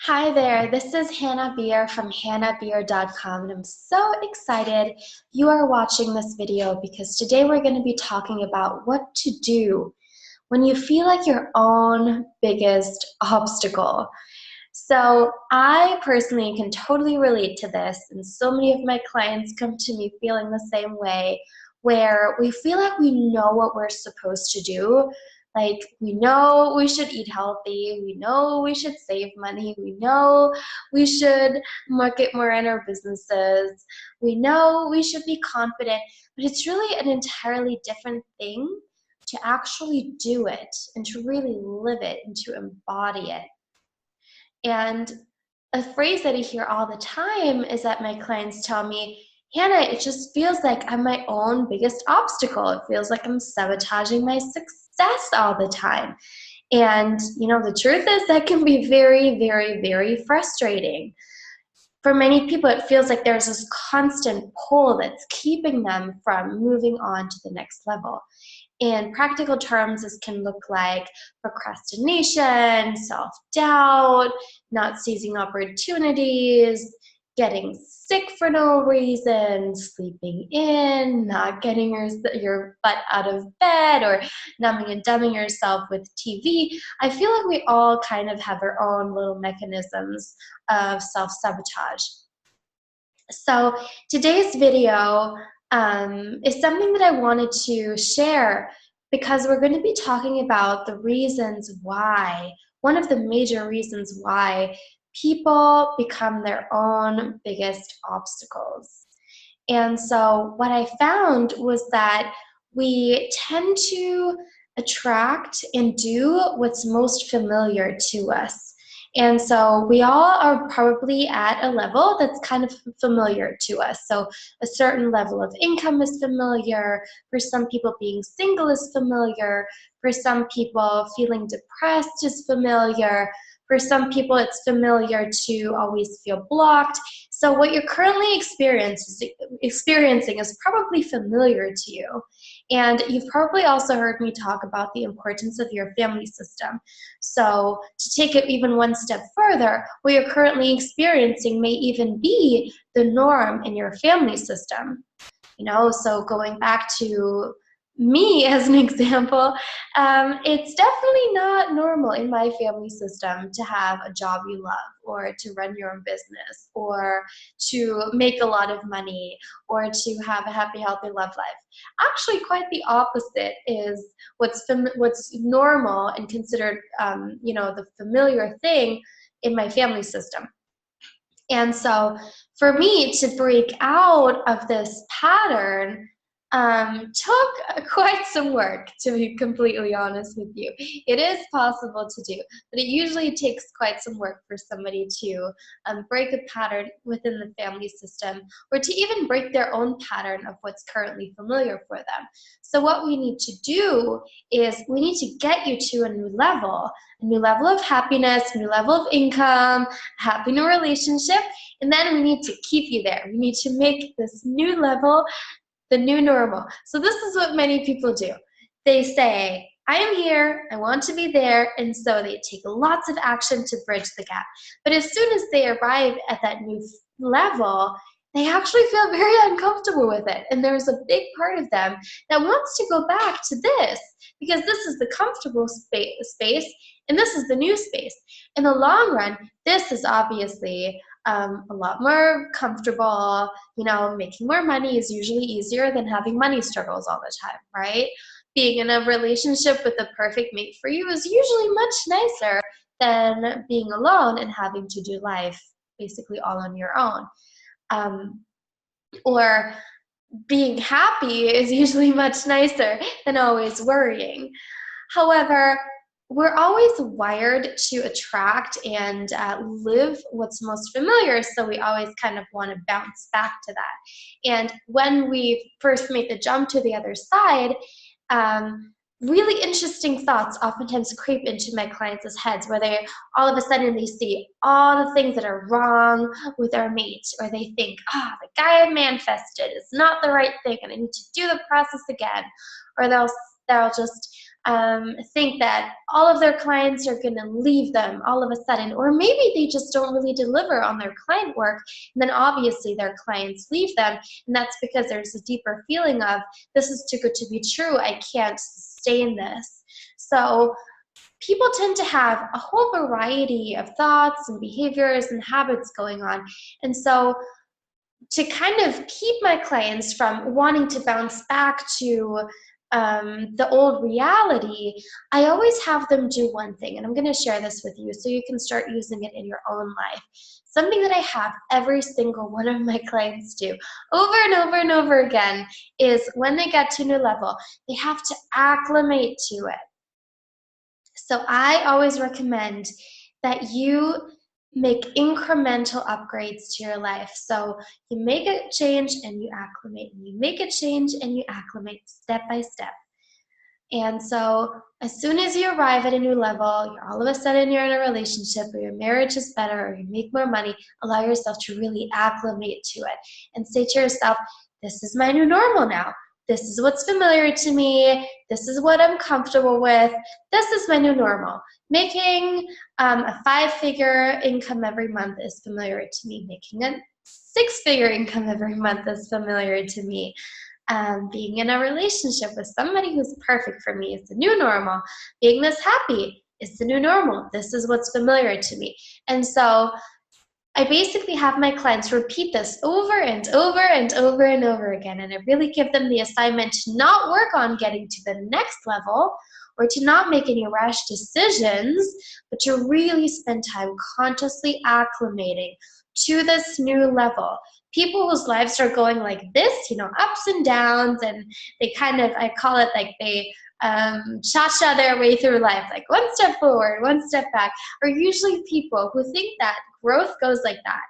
Hi there, this is Hannah Beer from hannahbeer.com, and I'm so excited you are watching this video because today we're going to be talking about what to do when you feel like your own biggest obstacle. So I personally can totally relate to this, and so many of my clients come to me feeling the same way, where we feel like we know what we're supposed to do. Like, we know we should eat healthy, we know we should save money, we know we should market more in our businesses, we know we should be confident, but it's really an entirely different thing to actually do it and to really live it and to embody it. And a phrase that I hear all the time is that my clients tell me, Hannah, it just feels like I'm my own biggest obstacle. It feels like I'm sabotaging my success all the time. And, the truth is that can be very, very, very frustrating. For many people, it feels like there's this constant pull that's keeping them from moving on to the next level. In practical terms, this can look like procrastination, self-doubt, not seizing opportunities, getting sick for no reason, sleeping in, not getting your butt out of bed, or numbing and dumbing yourself with TV. I feel like we all kind of have our own little mechanisms of self-sabotage. So today's video is something that I wanted to share because we're going to be talking about the reasons why, one of the major reasons why people become their own biggest obstacles. And so what I found was that we tend to attract and do what's most familiar to us. And so we all are probably at a level that's kind of familiar to us. So a certain level of income is familiar. For some people, being single is familiar. For some people, feeling depressed is familiar. For some people, it's familiar to always feel blocked. So what you're currently experiencing is probably familiar to you. And you've probably also heard me talk about the importance of your family system. So to take it even one step further, what you're currently experiencing may even be the norm in your family system. So going back to me as an example, it's definitely not normal in my family system to have a job you love, or to run your own business, or to make a lot of money, or to have a happy, healthy love life. Actually, quite the opposite is what's normal and considered, the familiar thing in my family system. And so for me to break out of this pattern took quite some work, to be completely honest with you. It is possible to do, but it usually takes quite some work for somebody to break a pattern within the family system, or to even break their own pattern of what's currently familiar for them. So what we need to do is we need to get you to a new level of happiness, a new level of income, a happy new relationship, and then we need to keep you there. We need to make this new level the new normal. So this is what many people do. They say, I am here, I want to be there, and so they take lots of action to bridge the gap. But as soon as they arrive at that new level, they actually feel very uncomfortable with it. And there's a big part of them that wants to go back to this, because this is the comfortable space, and this is the new space. In the long run, this is obviously a lot more comfortable. Making more money is usually easier than having money struggles all the time, right? Being in a relationship with the perfect mate for you is usually much nicer than being alone and having to do life basically all on your own. Or being happy is usually much nicer than always worrying. However, we're always wired to attract and live what's most familiar, so we always kind of want to bounce back to that. And when we first make the jump to the other side, really interesting thoughts oftentimes creep into my clients' heads, where they all of a sudden they see all the things that are wrong with their mate, or they think, the guy I manifested is not the right thing and I need to do the process again. Or they'll just think that all of their clients are going to leave them all of a sudden, or maybe they just don't really deliver on their client work, and then obviously their clients leave them, and that's because there's a deeper feeling of, this is too good to be true, I can't sustain this. So people tend to have a whole variety of thoughts and behaviors and habits going on, and so to kind of keep my clients from wanting to bounce back to the old reality, I always have them do one thing, and I'm going to share this with you so you can start using it in your own life. Something that I have every single one of my clients do over and over and over again is when they get to a new level, they have to acclimate to it. So I always recommend that you make incremental upgrades to your life. So you make a change and you acclimate, and you make a change and you acclimate step by step. And so as soon as you arrive at a new level, you're all of a sudden you're in a relationship, or your marriage is better, or you make more money, allow yourself to really acclimate to it and say to yourself, this is my new normal now. This is what's familiar to me. This is what I'm comfortable with. This is my new normal. Making a 5-figure income every month is familiar to me. Making a 6-figure income every month is familiar to me. Being in a relationship with somebody who's perfect for me is the new normal. Being this happy is the new normal. This is what's familiar to me. And so I basically have my clients repeat this over and over and over and over again, and I really give them the assignment to not work on getting to the next level or to not make any rash decisions, but to really spend time consciously acclimating to this new level. People whose lives are going like this, ups and downs, and they kind of, I call it like they cha-cha their way through life, like one step forward, one step back, are usually people who think that growth goes like that.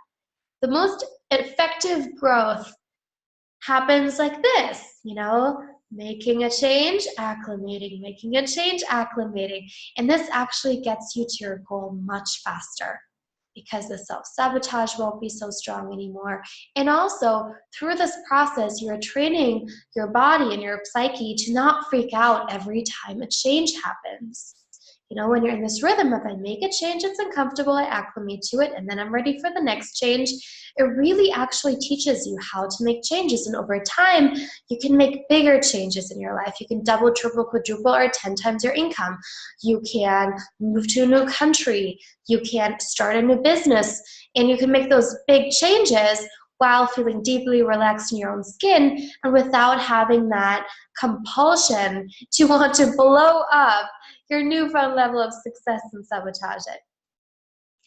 The most effective growth happens like this, making a change, acclimating, making a change, acclimating. And this actually gets you to your goal much faster, because the self-sabotage won't be so strong anymore. And also, through this process, you're training your body and your psyche to not freak out every time a change happens. When you're in this rhythm of, I make a change, it's uncomfortable, I acclimate to it, and then I'm ready for the next change, it really actually teaches you how to make changes. And over time, you can make bigger changes in your life. You can double, triple, quadruple, or 10 times your income. You can move to a new country. You can start a new business. And you can make those big changes while feeling deeply relaxed in your own skin and without having that compulsion to want to blow up your newfound level of success and sabotage it.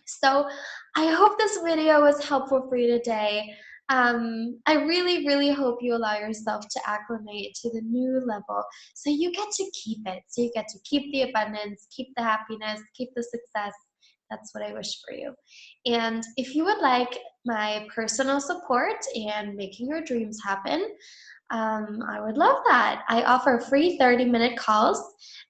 So I hope this video was helpful for you today. I really, really hope you allow yourself to acclimate to the new level so you get to keep it. So you get to keep the abundance, keep the happiness, keep the success. That's what I wish for you. And if you would like my personal support and making your dreams happen, I would love that. I offer free 30-minute calls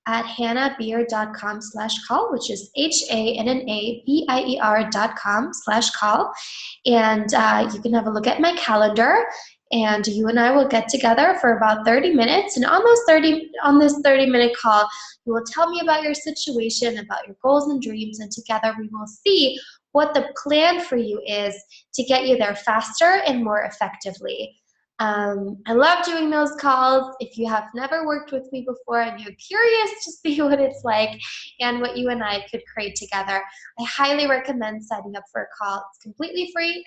at hannahbeer.com/call, which is HANNABIER.com/call. And you can have a look at my calendar, and you and I will get together for about 30 minutes. And on this 30-minute call, you will tell me about your situation, about your goals and dreams, and together we will see what the plan for you is to get you there faster and more effectively. I love doing those calls. If you have never worked with me before and you're curious to see what it's like and what you and I could create together, I highly recommend signing up for a call. It's completely free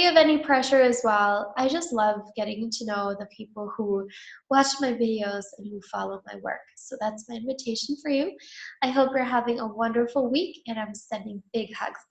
of any pressure as well. I just love getting to know the people who watch my videos and who follow my work. So that's my invitation for you. I hope you're having a wonderful week, and I'm sending big hugs.